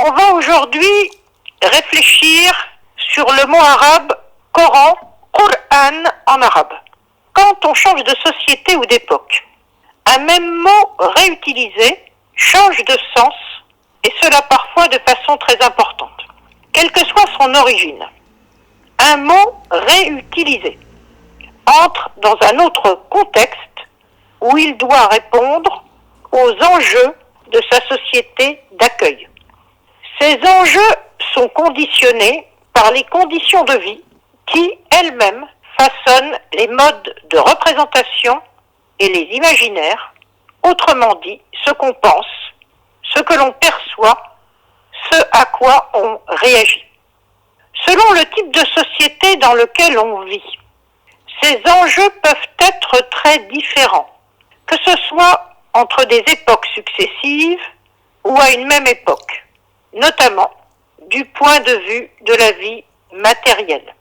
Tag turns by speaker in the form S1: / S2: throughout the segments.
S1: On va aujourd'hui réfléchir sur le mot arabe Coran, Qur'an en arabe. Quand on change de société ou d'époque, un même mot réutilisé change de sens, et cela parfois de façon très importante, quelle que soit son origine. Un mot réutilisé entre dans un autre contexte où il doit répondre aux enjeux de sa société d'accueil. Ces enjeux sont conditionnés par les conditions de vie qui, elles-mêmes, façonnent les modes de représentation et les imaginaires, autrement dit, ce qu'on pense, ce que l'on perçoit, ce à quoi on réagit. Selon le type de société dans lequel on vit, ces enjeux peuvent être très différents, que ce soit entre des époques successives ou à une même époque, notamment du point de vue de la vie matérielle.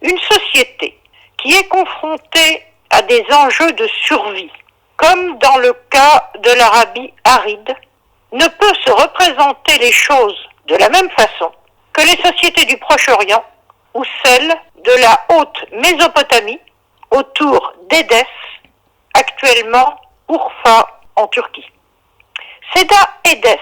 S1: Une société qui est confrontée à des enjeux de survie, comme dans le cas de l'Arabie aride, ne peut se représenter les choses de la même façon que les sociétés du Proche-Orient ou celles de la haute Mésopotamie autour d'Édesse, actuellement Urfa en Turquie. C'est à Édesse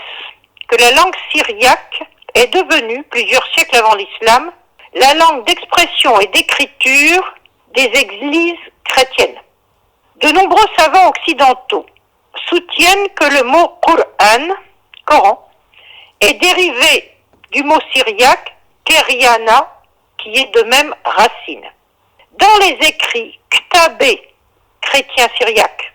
S1: que la langue syriaque est devenue, plusieurs siècles avant l'islam, la langue d'expression et d'écriture des églises chrétiennes. De nombreux savants occidentaux soutiennent que le mot Qur'an, Coran, est dérivé du mot syriaque Keriana, qui est de même racine. Dans les écrits ktabé, chrétiens syriaques,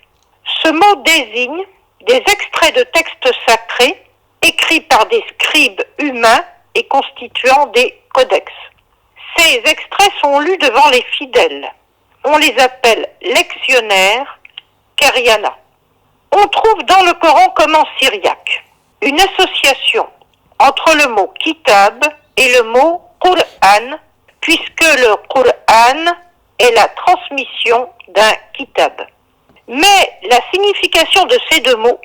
S1: ce mot désigne des extraits de textes sacrés écrits par des scribes humains et constituant des codex. Ces extraits sont lus devant les fidèles. On les appelle lectionnaires, Keriana. On trouve dans le Coran comme en syriaque une association entre le mot kitab et le mot Qur'an, puisque le Qur'an est la transmission d'un kitab. Mais la signification de ces deux mots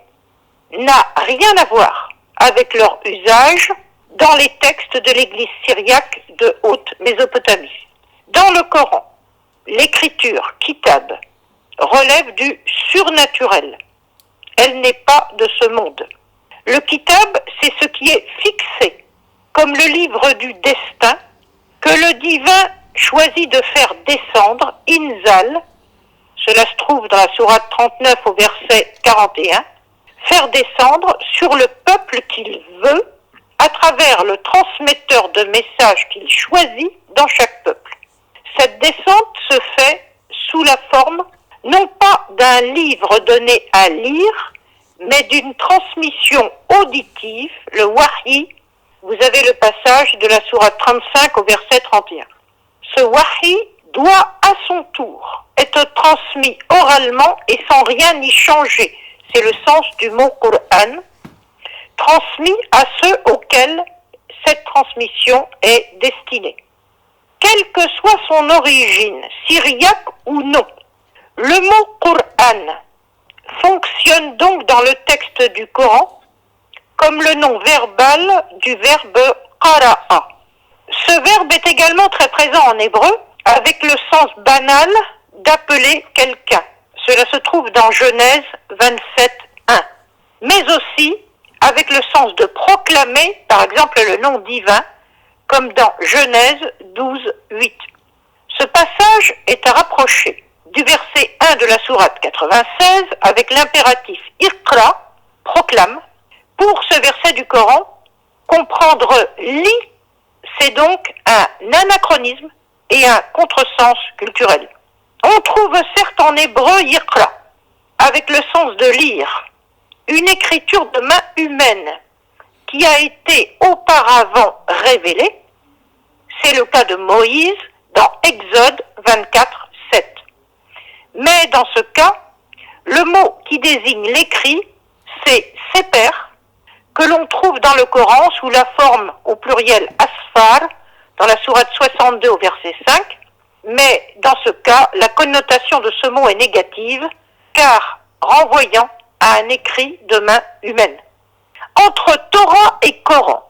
S1: n'a rien à voir avec leur usage dans les textes de l'église syriaque de Haute-Mésopotamie. Dans le Coran, l'écriture kitab relève du surnaturel. Elle n'est pas de ce monde. Le kitab, c'est ce qui est fixé, comme le livre du destin, que le divin choisit de faire descendre, inzal, cela se trouve dans la sourate 39 au verset 41, faire descendre sur le peuple qu'il veut à travers le transmetteur de messages qu'il choisit dans chaque peuple. Cette descente se fait sous la forme non pas d'un livre donné à lire, mais d'une transmission auditive, le wahi. Vous avez le passage de la sourate 35 au verset 31. Ce wahi doit à son tour être transmis oralement et sans rien y changer. C'est le sens du mot Qur'an, transmis à ceux auxquels cette transmission est destinée. Quelle que soit son origine, syriaque ou non, le mot Qur'an fonctionne donc dans le texte du Coran comme le nom verbal du verbe qara'a. Ce verbe est également très présent en hébreu avec le sens banal d'appeler quelqu'un. Cela se trouve dans Genèse 27:1. Mais aussi avec le sens de proclamer, par exemple, le nom divin, comme dans Genèse 12:8. Ce passage est à rapprocher du verset 1 de la sourate 96 avec l'impératif Iqra, proclame. Pour ce verset du Coran, comprendre lit, c'est donc un anachronisme et un contresens culturel. On trouve certes en hébreu Iqra, avec le sens de lire, une écriture de main humaine qui a été auparavant révélée. C'est le cas de Moïse dans Exode 24:7. Mais dans ce cas, le mot qui désigne l'écrit, c'est seper, que l'on trouve dans le Coran sous la forme au pluriel asfar, dans la sourate 62 au verset 5. Mais dans ce cas, la connotation de ce mot est négative, car renvoyant à un écrit de main humaine. entre Torah et Coran.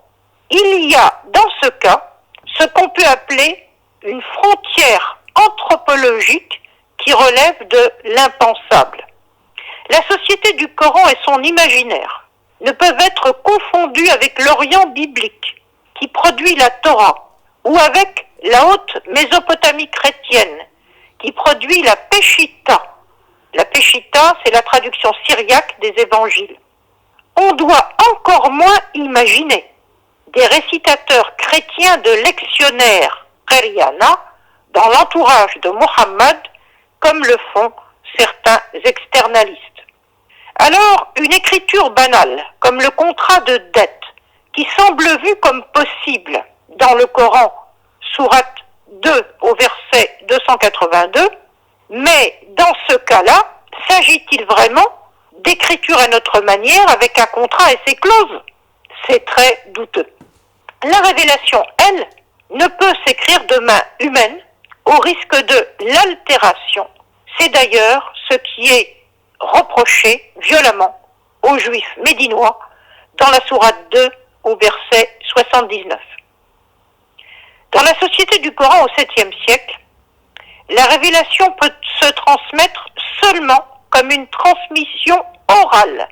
S1: Il y a dans ce cas ce qu'on peut appeler une frontière anthropologique qui relève de l'impensable. La société du Coran et son imaginaire ne peuvent être confondus avec l'Orient biblique qui produit la Torah ou avec la haute Mésopotamie chrétienne qui produit la Péchita. La Péchita, c'est la traduction syriaque des évangiles. On doit encore moins imaginer des récitateurs chrétiens de lectionnaires Qariana dans l'entourage de Mohammed comme le font certains externalistes. Alors, une écriture banale, comme le contrat de dette, qui semble vue comme possible dans le Coran, sourate 2 au verset 282, mais dans ce cas-là, s'agit-il vraiment d'écriture à notre manière avec un contrat et ses clauses? C'est très douteux. La révélation, elle, ne peut s'écrire de main humaine au risque de l'altération. C'est d'ailleurs ce qui est reproché violemment aux Juifs médinois dans la sourate 2 au verset 79. Dans la société du Coran au 7e siècle, la révélation peut se transmettre seulement comme une transmission orale,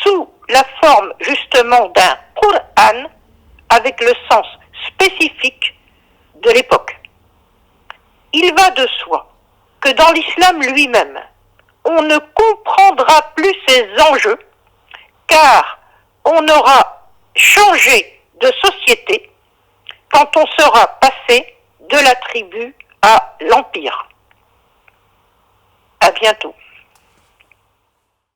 S1: sous la forme justement d'un Qur'an avec le sens spécifique de l'époque. Il va de soi que dans l'islam lui-même, on ne comprendra plus ces enjeux car on aura changé de société quand on sera passé de la tribu à l'empire. À bientôt.